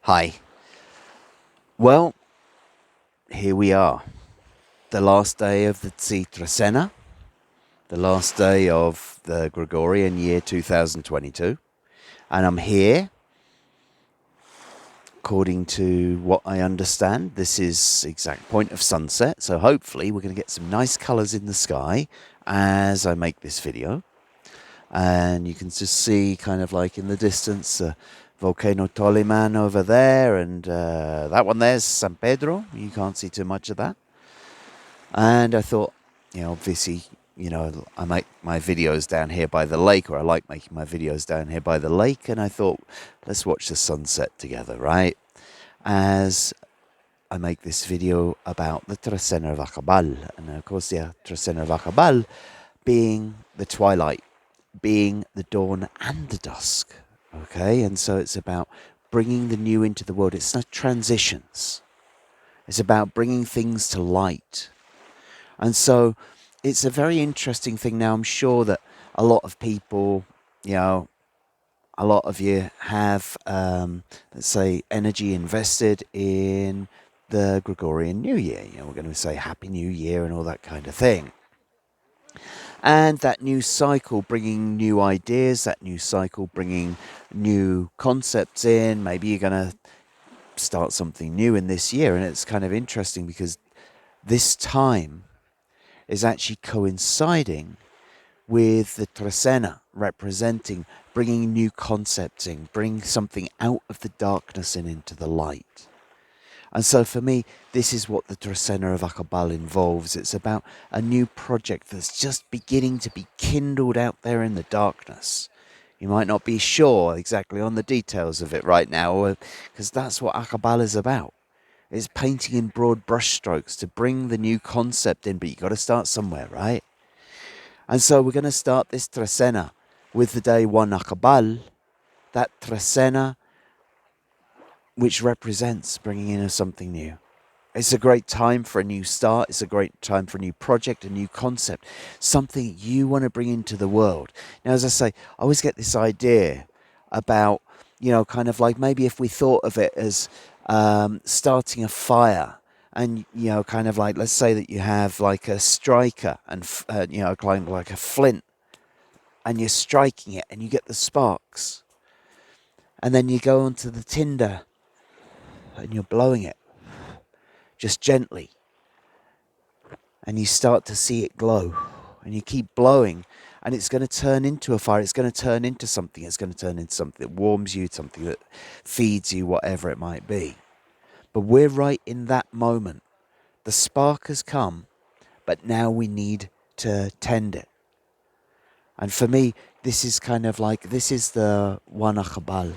Hi. Well, here we are. The last day of the Tz'i Trecena, the last day of the Gregorian year 2022. And I'm here, according to what I understand. This is exact point of sunset. So hopefully we're going to get some nice colours in the sky as I make this video. And you can just see kind of like in the distance volcano Toliman over there, and that one there's San Pedro. You can't see too much of that. And I thought, obviously, I make my videos down here by the lake, or I like making my videos down here by the lake, and I thought, let's watch the sunset together, right? As I make this video about the Trecena of Aq'ab'al, and of course the Trecena of Aq'ab'al being the twilight, being the dawn and the dusk, okay? And so it's about bringing the new into the world. It's not transitions. It's about bringing things to light. And so it's a very interesting thing. Now, I'm sure that a lot of people, a lot of you have, let's say, energy invested in the Gregorian New Year. We're going to say Happy New Year and all that kind of thing. And that new cycle bringing new ideas, that new cycle bringing new concepts in. Maybe you're going to start something new in this year. And it's kind of interesting because this time is actually coinciding with the Trecena, representing bringing new concepts in, bringing something out of the darkness and into the light. And so for me, this is what the Trecena of Aq'ab'al involves. It's about a new project that's just beginning to be kindled out there in the darkness. You might not be sure exactly on the details of it right now, because that's what Aq'ab'al is about. It's painting in broad brushstrokes to bring the new concept in, but you've got to start somewhere, right? And so we're going to start this Trecena with the day 1 Aq'ab'al, that Trecena which represents bringing in something new. It's a great time for a new start. It's a great time for a new project, a new concept, something you want to bring into the world. Now, as I say, I always get this idea about, kind of like maybe if we thought of it as starting a fire, and kind of like, let's say that you have like a striker and kind of like a flint, and you're striking it and you get the sparks, and then you go onto the tinder and you're blowing it just gently, and you start to see it glow, and you keep blowing, and it's going to turn into a fire. It's going to turn into something. It's going to turn into something that warms you, something that feeds you, whatever it might be. But we're right in that moment. The spark has come, but now we need to tend it. And for me, this is kind of like, this is the 1 Aq'ab'al.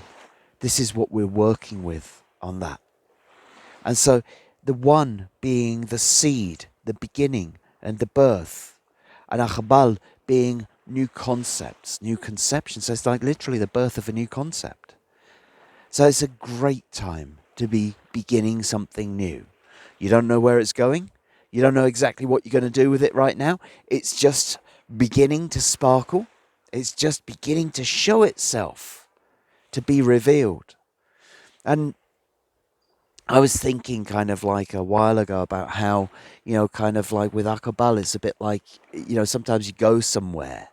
This is what we're working with on that. And so the 1 being the seed, the beginning and the birth, and Aq'ab'al being new concepts, new conceptions. So it's like literally the birth of a new concept. So it's a great time to be beginning something new. You don't know where it's going. You don't know exactly what you're going to do with it right now. It's just beginning to sparkle. It's just beginning to show itself, to be revealed. And I was thinking kind of like a while ago about how, kind of like with Aq'ab'al, it's a bit like, sometimes you go somewhere.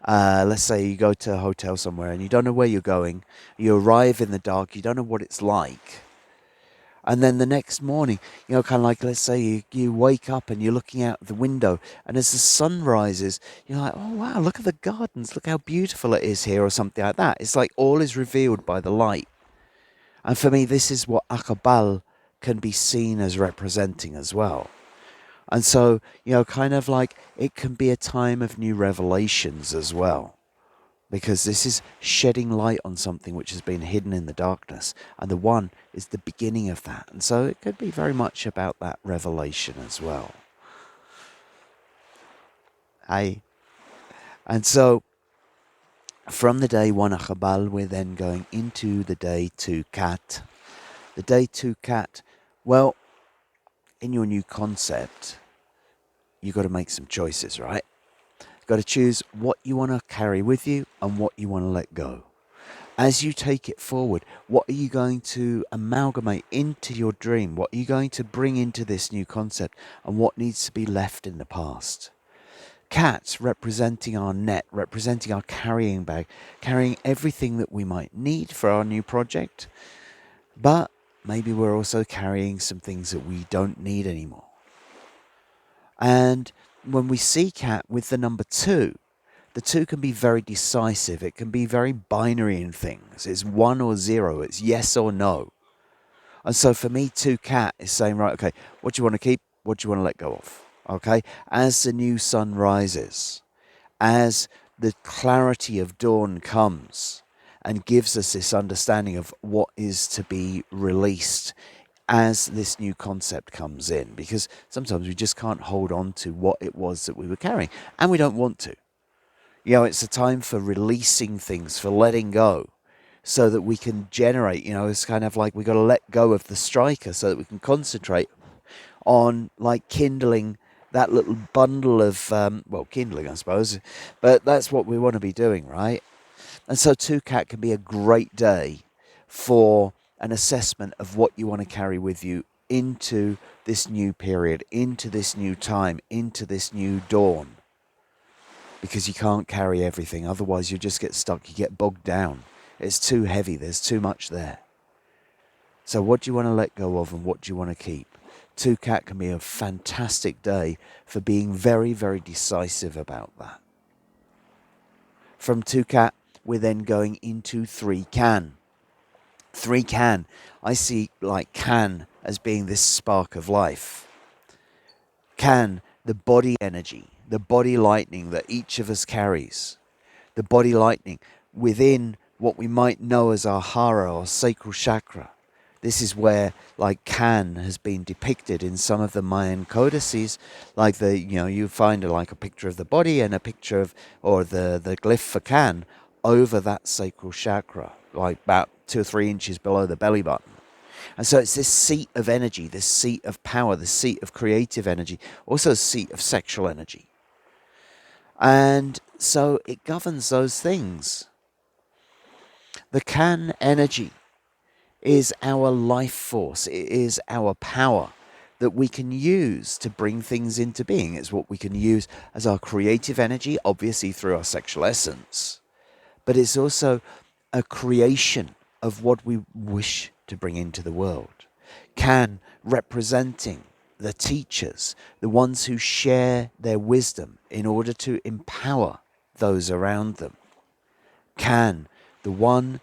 Let's say you go to a hotel somewhere and you don't know where you're going. You arrive in the dark. You don't know what it's like. And then the next morning, kind of like, let's say you wake up and you're looking out the window, and as the sun rises, you're like, oh, wow, look at the gardens. Look how beautiful it is here, or something like that. It's like all is revealed by the light. And for me, this is what Aq'ab'al can be seen as representing as well. And so, kind of like it can be a time of new revelations as well. Because this is shedding light on something which has been hidden in the darkness. And the 1 is the beginning of that. And so it could be very much about that revelation as well. And so from the day 1 Aq'ab'al, we're then going into the day 2 Kat. The day 2 Kat, well, in your new concept, you've got to make some choices, right? You've got to choose what you want to carry with you and what you want to let go. As you take it forward, what are you going to amalgamate into your dream? What are you going to bring into this new concept? And what needs to be left in the past? Cats representing our net, representing our carrying bag, carrying everything that we might need for our new project. But maybe we're also carrying some things that we don't need anymore. And when we see cat with the number 2, the 2 can be very decisive. It can be very binary in things. It's 1 or 0. It's yes or no. And so for me, 2 cat is saying, right, okay, what do you want to keep? What do you want to let go of? Okay. As the new sun rises, as the clarity of dawn comes and gives us this understanding of what is to be released as this new concept comes in, because sometimes we just can't hold on to what it was that we were carrying, and we don't want to. It's a time for releasing things, for letting go, so that we can generate. It's kind of like we got to let go of the striker so that we can concentrate on like kindling that little bundle of, kindling, I suppose. But that's what we want to be doing, right? And so 2 cat can be a great day for an assessment of what you want to carry with you into this new period, into this new time, into this new dawn. Because you can't carry everything. Otherwise, you just get stuck. You get bogged down. It's too heavy. There's too much there. So what do you want to let go of and what do you want to keep? 2 cat can be a fantastic day for being very, very decisive about that. From 2 cat, we're then going into 3 can. 3 can. I see like can as being this spark of life. Can, the body energy, the body lightning that each of us carries. The body lightning within what we might know as our hara or sacral chakra. This is where like Can has been depicted in some of the Mayan codices, like you find like a picture of the body and a picture of, or the glyph for Can over that sacral chakra, like about 2 or 3 inches below the belly button. And so it's this seat of energy, this seat of power, this seat of creative energy, also a seat of sexual energy. And so it governs those things. The Can energy is our life force. It is our power that we can use to bring things into being. It's what we can use as our creative energy, obviously through our sexual essence. But it's also a creation of what we wish to bring into the world. Can representing the teachers, the ones who share their wisdom in order to empower those around them. Can, the one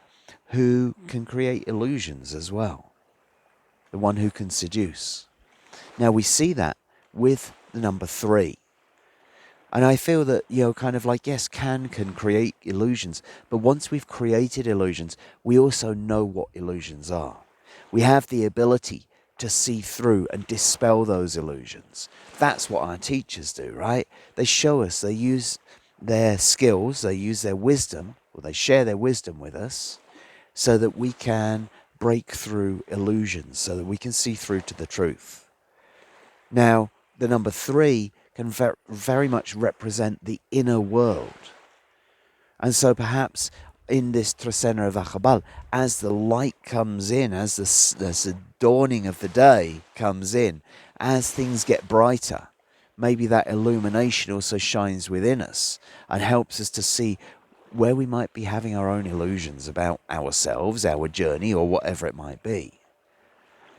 who can create illusions as well, the one who can seduce. Now we see that with the number 3. And I feel that, kind of like, yes, can create illusions. But once we've created illusions, we also know what illusions are. We have the ability to see through and dispel those illusions. That's what our teachers do, right? They show us, they use their skills, they use their wisdom, or they share their wisdom with us, so that we can break through illusions, so that we can see through to the truth. Now, the number 3 can very much represent the inner world. And so perhaps in this Trecena of Aq'ab'al, as the light comes in, as the dawning of the day comes in, as things get brighter, maybe that illumination also shines within us and helps us to see where we might be having our own illusions about ourselves, our journey, or whatever it might be.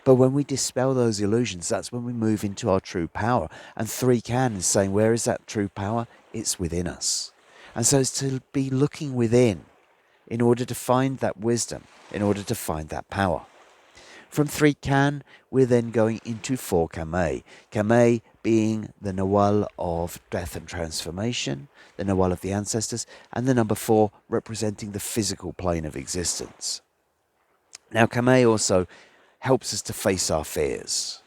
But when we dispel those illusions, that's when we move into our true power. And 3 Can is saying, where is that true power? It's within us. And so it's to be looking within in order to find that wisdom, in order to find that power. From 3 Can, we're then going into 4 Kame. Kame being the Nawal of death and transformation, the Nawal of the ancestors, and the number 4 representing the physical plane of existence. Now, Kame also helps us to face our fears.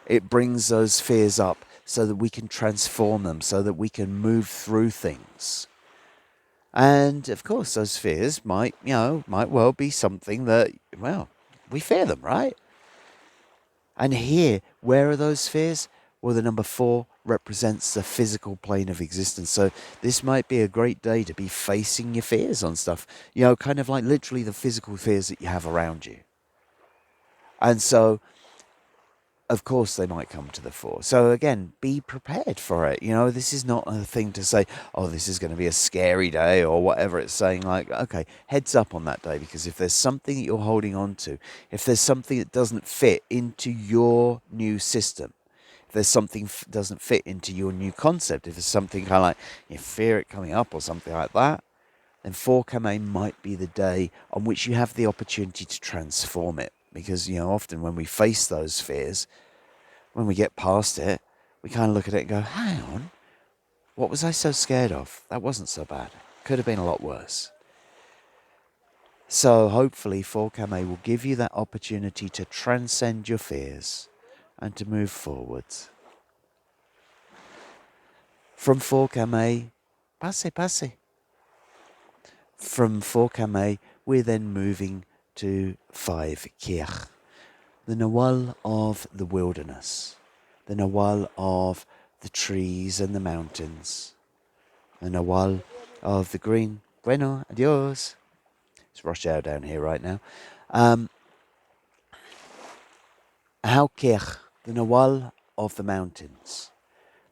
It brings those fears up so that we can transform them, so that we can move through things. And of course, those fears might well be something that, we fear them, right? And here, where are those fears? Well, the number 4 represents the physical plane of existence. So this might be a great day to be facing your fears on stuff. Kind of like literally the physical fears that you have around you. And so, of course, they might come to the fore. So again, be prepared for it. This is not a thing to say, oh, this is going to be a scary day or whatever. It's saying like, okay, heads up on that day, because if there's something that you're holding on to, if there's something that doesn't fit into your new system, if there's something doesn't fit into your new concept, if there's something kind of like you fear it coming up or something like that, then 4 Kame might be the day on which you have the opportunity to transform it. Because, often when we face those fears, when we get past it, we kind of look at it and go, hang on, what was I so scared of? That wasn't so bad. Could have been a lot worse. So hopefully 4 Kame will give you that opportunity to transcend your fears and to move forwards. From 4 Kame, passe. From 4 Kame, we're then moving to 5 Kirch, the Nawal of the wilderness, the Nawal of the trees and the mountains, the Nawal of the green. Bueno, adios. It's rush hour down here right now. Kirch, the Nawal of the mountains,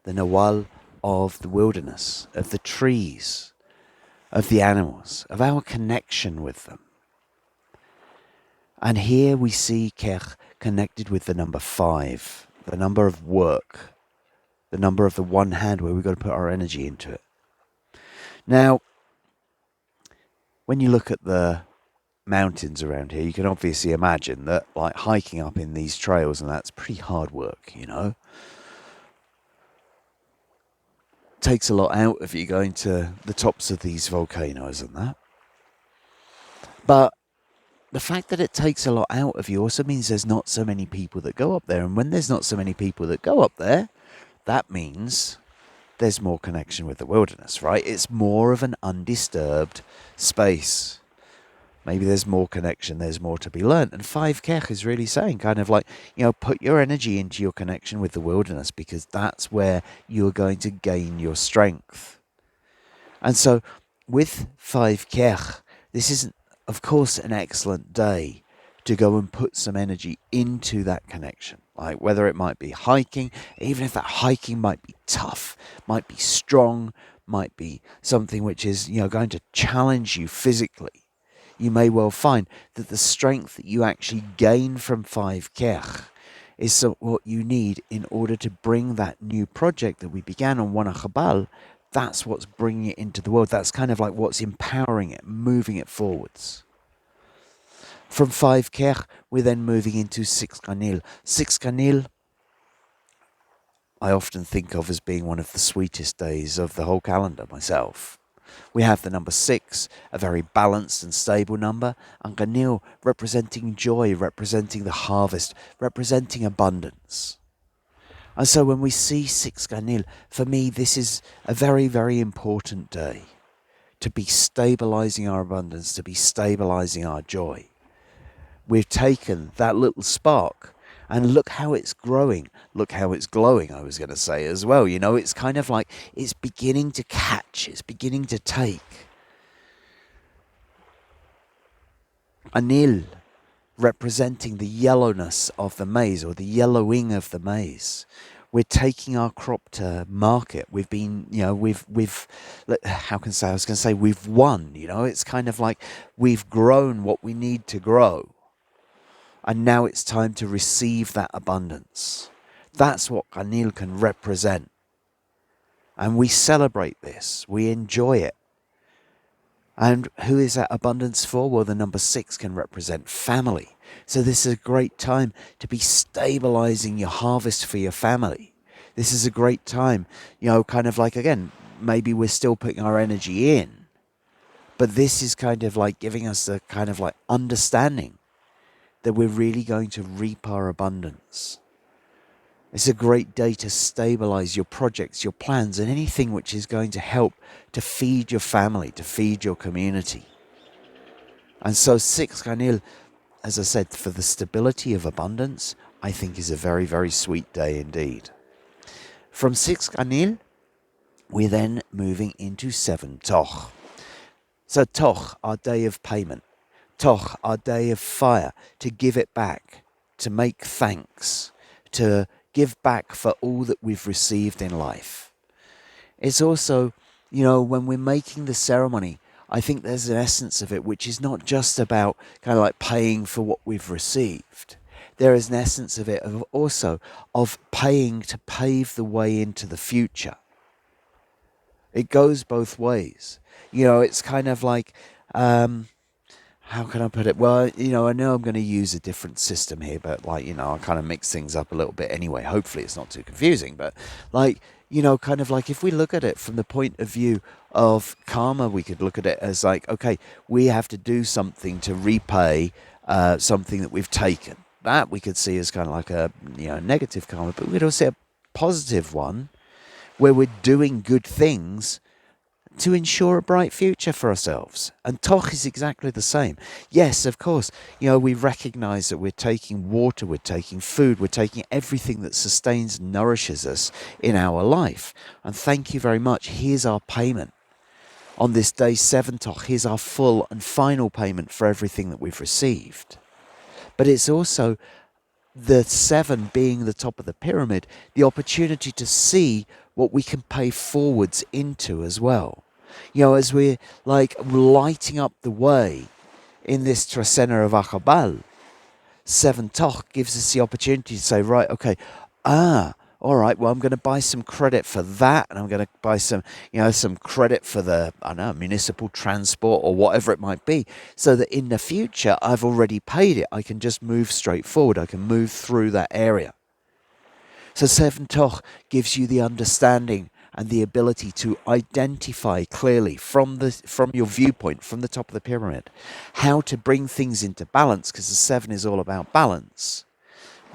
the Nawal of the wilderness, of the trees, of the animals, of our connection with them. And here we see Kirch connected with the number 5, the number of work, the number of the one hand where we've got to put our energy into it. Now, when you look at the mountains around here, you can obviously imagine that like hiking up in these trails and that's pretty hard work, Takes a lot out of you going to the tops of these volcanoes and that. But the fact that it takes a lot out of you also means there's not so many people that go up there. And when there's not so many people that go up there, that means there's more connection with the wilderness, right? It's more of an undisturbed space. Maybe there's more connection, there's more to be learned. And 5 Kirch is really saying kind of like, put your energy into your connection with the wilderness, because that's where you're going to gain your strength. And so with 5 Kirch, this is, of course, an excellent day to go and put some energy into that connection. Like whether it might be hiking, even if that hiking might be tough, might be strong, might be something which is, going to challenge you physically. You may well find that the strength that you actually gain from 5 Kirch is what you need in order to bring that new project that we began on Aq'ab'al. That's what's bringing it into the world. That's kind of like what's empowering it, moving it forwards. From 5 Kirch, we're then moving into 6 Kanil. 6 Kanil, I often think of as being one of the sweetest days of the whole calendar myself. We have the number 6, a very balanced and stable number, and Kanil representing joy, representing the harvest, representing abundance. And so when we see 6 Kanil, for me this is a very, very important day to be stabilizing our abundance, to be stabilizing our joy. We've taken that little spark and look how it's growing. Look how it's glowing, I was going to say as well. It's kind of like it's beginning to catch. It's beginning to take. Anil, representing the yellowness of the maize or the yellowing of the maize. We're taking our crop to market. We've been, we've won. It's kind of like we've grown what we need to grow. And now it's time to receive that abundance. That's what Kanil can represent. And we celebrate this. We enjoy it. And who is that abundance for? Well, the number 6 can represent family. So this is a great time to be stabilizing your harvest for your family. This is a great time, kind of like, again, maybe we're still putting our energy in. But this is kind of like giving us the kind of like understanding that we're really going to reap our abundance. It's a great day to stabilize your projects, your plans, and anything which is going to help to feed your family, to feed your community. And so 6 Kanil, as I said, for the stability of abundance, I think is a very, very sweet day indeed. From 6 Anil, we're then moving into 7 Toch. So Toch, our day of payment. Toch, our day of fire, to give it back, to make thanks, to give back for all that we've received in life. It's also, when we're making the ceremony, I think there's an essence of it which is not just about kind of like paying for what we've received. There is an essence of it also of paying to pave the way into the future. It goes both ways. It's kind of like, how can I put it? Well, I know I'm going to use a different system here, but I kind of mix things up a little bit anyway. Hopefully it's not too confusing, but kind of like if we look at it from the point of view of karma, we could look at it as like, okay, we have to do something to repay something that we've taken. That we could see as kind of like a negative karma, but we could also see a positive one where we're doing good things to ensure a bright future for ourselves. And Toch is exactly the same. Yes, of course, we recognize that we're taking water, we're taking food, we're taking everything that sustains and nourishes us in our life. And thank you very much. Here's our payment. On this day 7 Toch, here's our full and final payment for everything that we've received. But it's also the 7 being the top of the pyramid, the opportunity to see what we can pay forwards into as well. As we're lighting up the way in this Trecena of Aq'ab'al, 7 Toch gives us the opportunity to say, right, okay, all right, well, I'm going to buy some credit for that, and I'm going to buy some credit for the, municipal transport or whatever it might be, so that in the future, I've already paid it. I can just move straight forward. I can move through that area. So 7 Toch gives you the understanding and the ability to identify clearly from your viewpoint, from the top of the pyramid, how to bring things into balance, because the 7 is all about balance,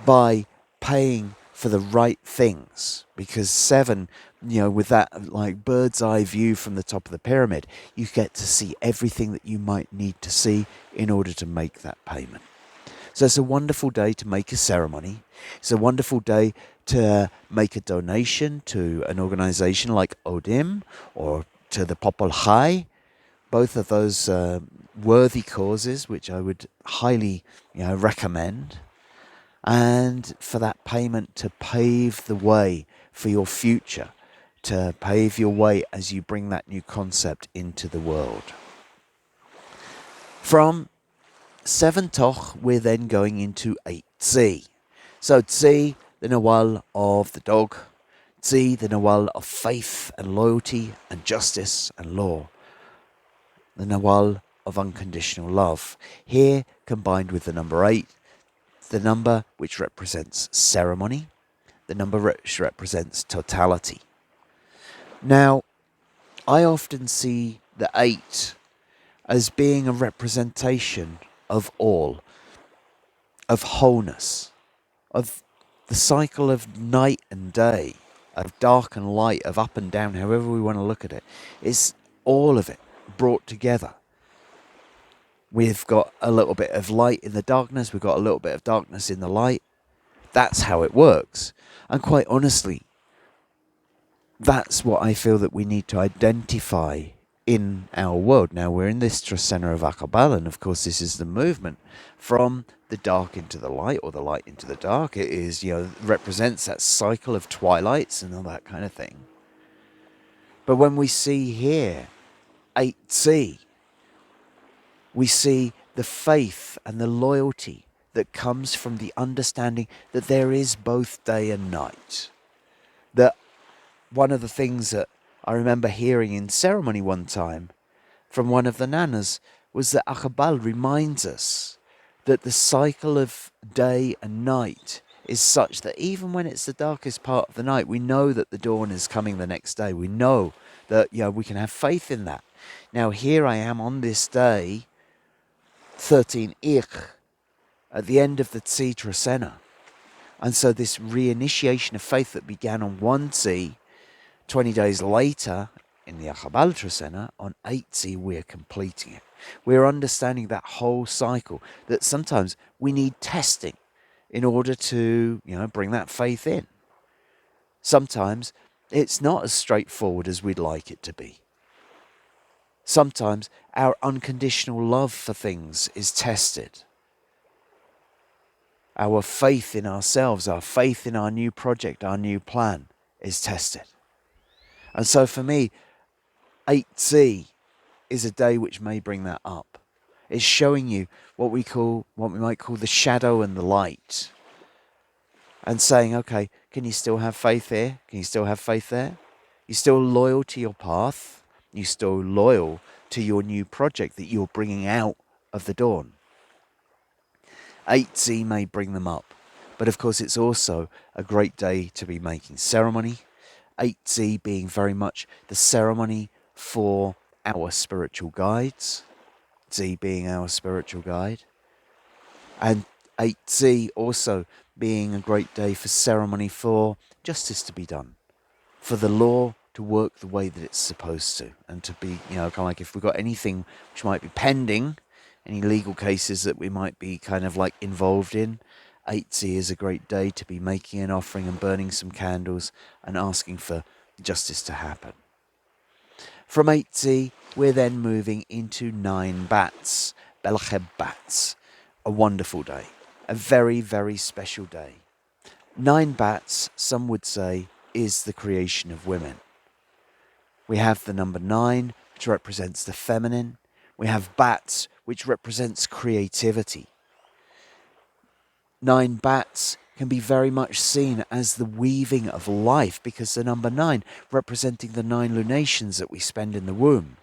by paying for the right things. Because 7, with that like bird's eye view from the top of the pyramid, you get to see everything that you might need to see in order to make that payment. So it's a wonderful day to make a ceremony. It's a wonderful day to make a donation to an organization like Odim or to the Popol Chai. Both of those worthy causes, which I would highly recommend. And for that payment to pave the way for your future, to pave your way as you bring that new concept into the world. From 7 Toch, we're then going into 8 Tz'i. So Tz'i, the Nawal of the dog. Tz'i, the Nawal of faith and loyalty and justice and law. The Nawal of unconditional love. Here, combined with the number 8, the number which represents ceremony, the number which represents totality. Now, I often see the 8 as being a representation of all, of wholeness, of the cycle of night and day, of dark and light, of up and down, however we want to look at it. It's all of it brought together. We've got a little bit of light in the darkness, we've got a little bit of darkness in the light. That's how it works. And quite honestly, that's what I feel that we need to identify in our world. Now, we're in this Trecena of Aq'ab'al, and of course this is the movement from the dark into the light, or the light into the dark. It is, represents that cycle of twilights and all that kind of thing. But when we see here 8 Tz'i, we see the faith and the loyalty that comes from the understanding that there is both day and night. That one of the things that I remember hearing in ceremony one time from one of the nanas was that Aq'ab'al reminds us that the cycle of day and night is such that even when it's the darkest part of the night, we know that the dawn is coming the next day. We know that we can have faith in that. Now here I am on this day, 13 Aq'ab'al, at the end of the Tz'i Trecena. And so this reinitiation of faith that began on 1 Tz'i, 20 days later, in the Aq'ab'al Trecena, on 8 Tz'i, we're completing it. We're understanding that whole cycle, that sometimes we need testing in order to, bring that faith in. Sometimes it's not as straightforward as we'd like it to be. Sometimes our unconditional love for things is tested. Our faith in ourselves, our faith in our new project, our new plan is tested. And so for me, 8 is a day which may bring that up. It's showing you what we might call the shadow and the light. And saying, okay, can you still have faith here? Can you still have faith there? You're still loyal to your path. You're still loyal to your new project that you're bringing out of the dawn. 8 may bring them up. But of course, it's also a great day to be making ceremony. 8 being very much the ceremony for our spiritual guides. Tz'i being our spiritual guide. And 8 also being a great day for ceremony for justice to be done. For the law to work the way that it's supposed to. And to be, kind of like if we've got anything which might be pending, any legal cases that we might be kind of like involved in, 8 is a great day to be making an offering and burning some candles and asking for justice to happen. From 8 we're then moving into 9 bats, Belcheb bats, a wonderful day, a very, very special day. 9 bats, some would say, is the creation of women. We have the number 9, which represents the feminine. We have bats, which represents creativity. 9 bats can be very much seen as the weaving of life, because the number 9, representing the 9 lunations that we spend in the womb,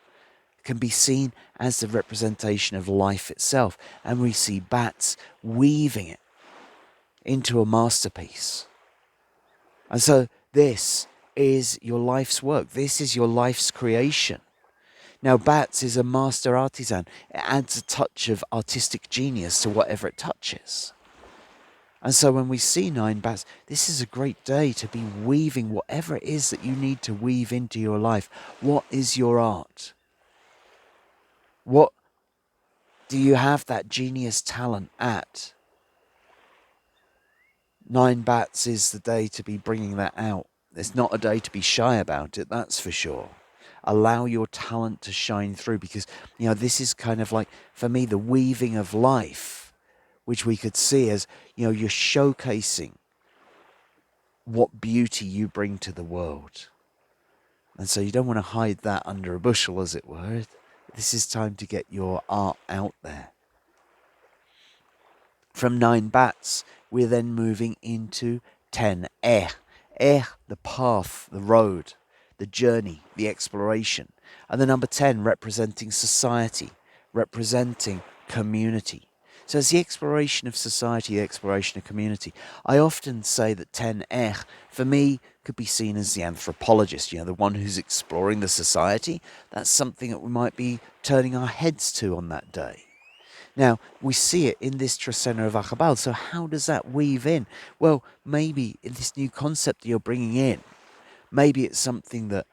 can be seen as the representation of life itself. And we see bats weaving it into a masterpiece. And so this is your life's work. This is your life's creation. Now, bats is a master artisan. It adds a touch of artistic genius to whatever it touches. And so when we see 9 bats, this is a great day to be weaving whatever it is that you need to weave into your life. What is your art? What do you have that genius talent at? 9 bats is the day to be bringing that out. It's not a day to be shy about it, that's for sure. Allow your talent to shine through, because, this is kind of like, for me, the weaving of life, which we could see as, you're showcasing what beauty you bring to the world. And so you don't want to hide that under a bushel, as it were. This is time to get your art out there. From 9 bats, we're then moving into 10 the path, the road, the journey, the exploration. And the number 10 representing society, representing community. So it's the exploration of society, the exploration of community. I often say that 10 for me, could be seen as the anthropologist, the one who's exploring the society. That's something that we might be turning our heads to on that day. Now, we see it in this Trecena of Aq'ab'al, so how does that weave in? Well, maybe in this new concept that you're bringing in, maybe it's something that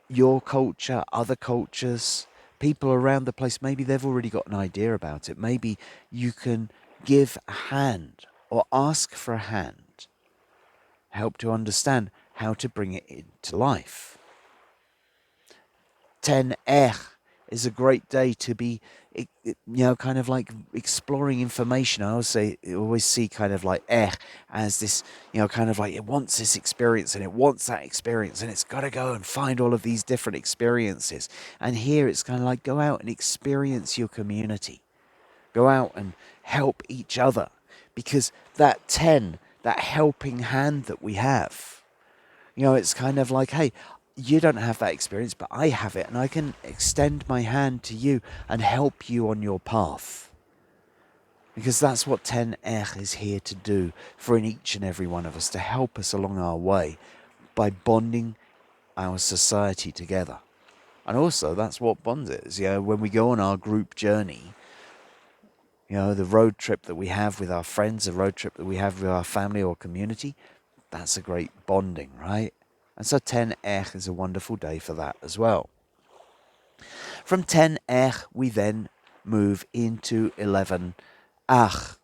your culture, other cultures, people around the place, maybe they've already got an idea about it. Maybe you can give a hand or ask for a hand, help to understand how to bring it into life. 10 is a great day to be, kind of like exploring information. I always see kind of like as this, kind of like it wants this experience and it wants that experience and it's got to go and find all of these different experiences. And here it's kind of like go out and experience your community. Go out and help each other, because that 10, that helping hand that we have, it's kind of like, hey, you don't have that experience, but I have it, and I can extend my hand to you and help you on your path. Because that's what 10 is here to do for each and every one of us, to help us along our way by bonding our society together. And also, that's what bonds is. When we go on our group journey, the road trip that we have with our friends, the road trip that we have with our family or community, that's a great bonding, right? And so 10 is a wonderful day for that as well. From 10 we then move into 11 Ach,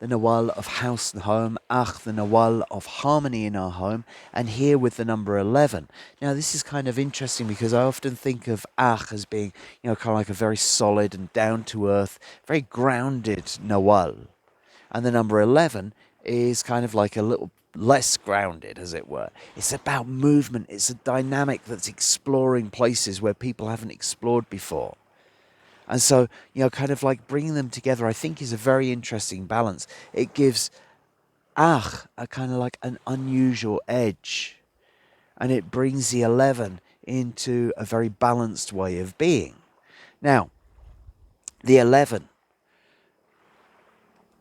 the Nawal of house and home, Ach, the Nawal of harmony in our home, and here with the number 11. Now, this is kind of interesting because I often think of Ach as being, kind of like a very solid and down-to-earth, very grounded Nawal. And the number 11 is kind of like a little less grounded, as it were. It's about movement. It's a dynamic that's exploring places where people haven't explored before. And so, kind of like bringing them together, I think is a very interesting balance. It gives Ach a kind of like an unusual edge. And it brings the 11 into a very balanced way of being. Now, the 11,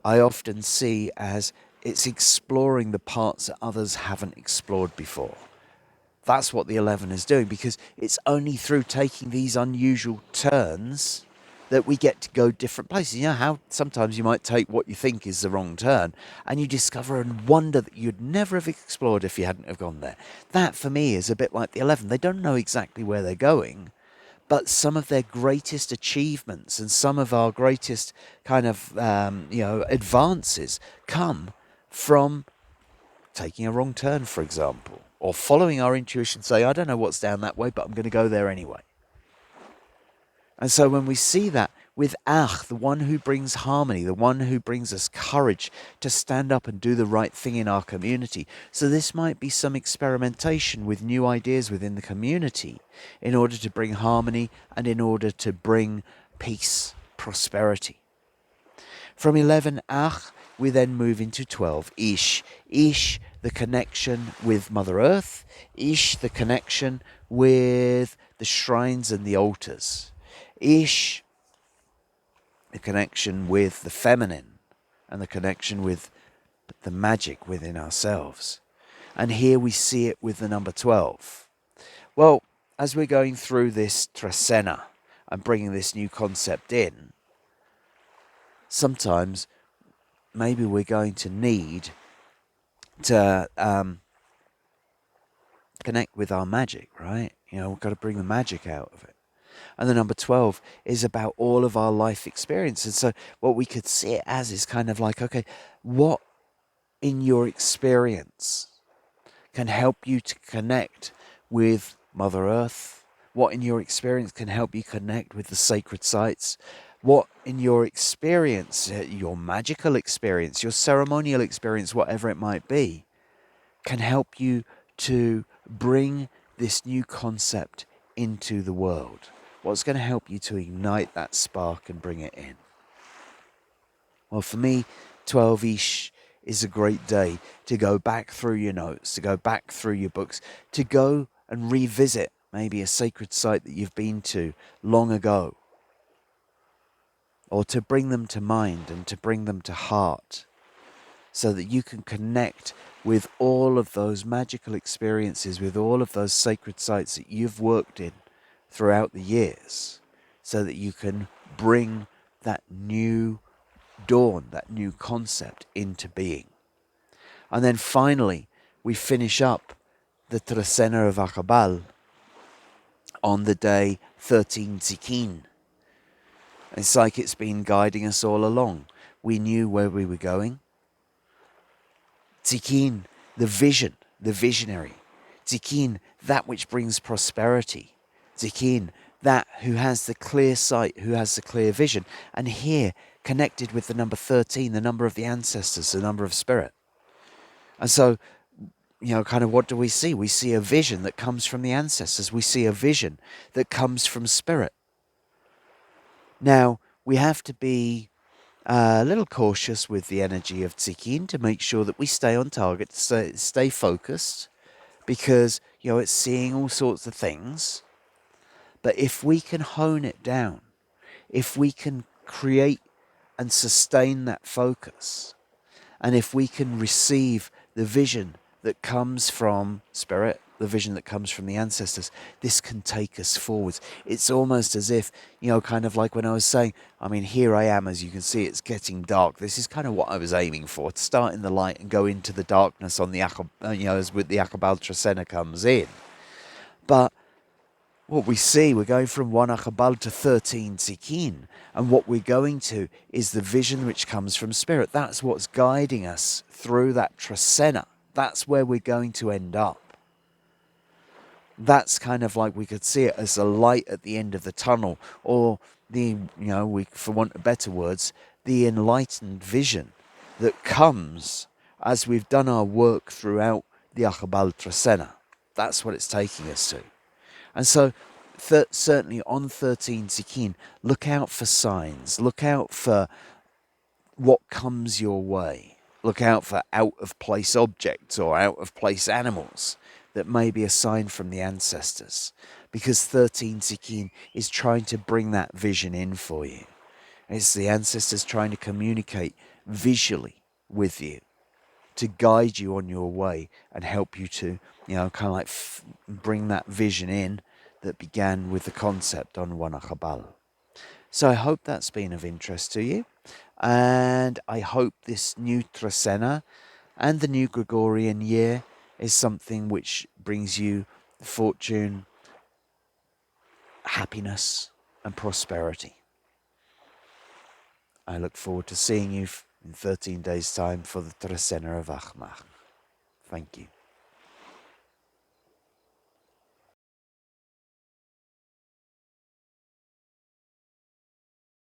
I often see as it's exploring the parts that others haven't explored before. That's what the 11 is doing, because it's only through taking these unusual turns that we get to go different places. You know how sometimes you might take what you think is the wrong turn and you discover and wonder that you'd never have explored if you hadn't have gone there. That for me is a bit like the 11. They don't know exactly where they're going, but some of their greatest achievements and some of our greatest kind of advances come from taking a wrong turn, for example, or following our intuition, say, I don't know what's down that way, but I'm going to go there anyway. And so when we see that with Ach, the one who brings harmony, the one who brings us courage to stand up and do the right thing in our community. So this might be some experimentation with new ideas within the community in order to bring harmony and in order to bring peace, prosperity. From 11 Ach, we then move into 12 Ish. Ish, the connection with Mother Earth. Ish, the connection with the shrines and the altars. Ish, the connection with the feminine and the connection with the magic within ourselves. And here we see it with the number 12. Well, as we're going through this Trecena and bringing this new concept in, sometimes maybe we're going to need to connect with our magic, right? We've got to bring the magic out of it. And the number 12 is about all of our life experience. And so what we could see it as is kind of like, okay, what in your experience can help you to connect with Mother Earth? What in your experience can help you connect with the sacred sites? What in your experience, your magical experience, your ceremonial experience, whatever it might be, can help you to bring this new concept into the world? What's going to help you to ignite that spark and bring it in? Well, for me, 12-ish is a great day to go back through your notes, to go back through your books, to go and revisit maybe a sacred site that you've been to long ago, or to bring them to mind and to bring them to heart, so that you can connect with all of those magical experiences, with all of those sacred sites that you've worked in throughout the years, so that you can bring that new dawn, that new concept into being. And then finally, we finish up the Trecena of Aq'ab'al on the day 13 Tz'ikin. It's like it's been guiding us all along. We knew where we were going. Tz'ikin, the vision, the visionary. Tz'ikin, that which brings prosperity. Tz'ikin, that who has the clear sight, who has the clear vision. And here, connected with the number 13, the number of the ancestors, the number of spirit. And so, kind of what do we see? We see a vision that comes from the ancestors. We see a vision that comes from spirit. Now, we have to be a little cautious with the energy of Tz'ikin to make sure that we stay on target, stay focused, because, it's seeing all sorts of things. But if we can hone it down, if we can create and sustain that focus, and if we can receive the vision that comes from spirit, the vision that comes from the ancestors, this can take us forwards. It's almost as if, kind of like when I was saying, here I am, as you can see, it's getting dark. This is kind of what I was aiming for, to start in the light and go into the darkness on the as with the Aq'ab'al Trecena comes in. But what we see, we're going from 1 Aq'ab'al to 13 Tz'ikin. And what we're going to is the vision which comes from spirit. That's what's guiding us through that Trecena. That's where we're going to end up. That's kind of like we could see it as a light at the end of the tunnel, or for want of better words, the enlightened vision that comes as we've done our work throughout the Aq'ab'al Trecena. That's what it's taking us to. And so, certainly on 13 Tz'ikin, look out for signs. Look out for what comes your way. Look out for out-of-place objects or out-of-place animals that may be a sign from the ancestors. Because 13 Tz'ikin is trying to bring that vision in for you. It's the ancestors trying to communicate visually with you, to guide you on your way and help you to, kind of like bring that vision in that began with the concept on 1 Aq'ab'al. So I hope that's been of interest to you. And I hope this new Trecena and the new Gregorian year is something which brings you fortune, happiness, and prosperity. I look forward to seeing you in 13 days' time for the Trecena of Aq'ab'al. Thank you.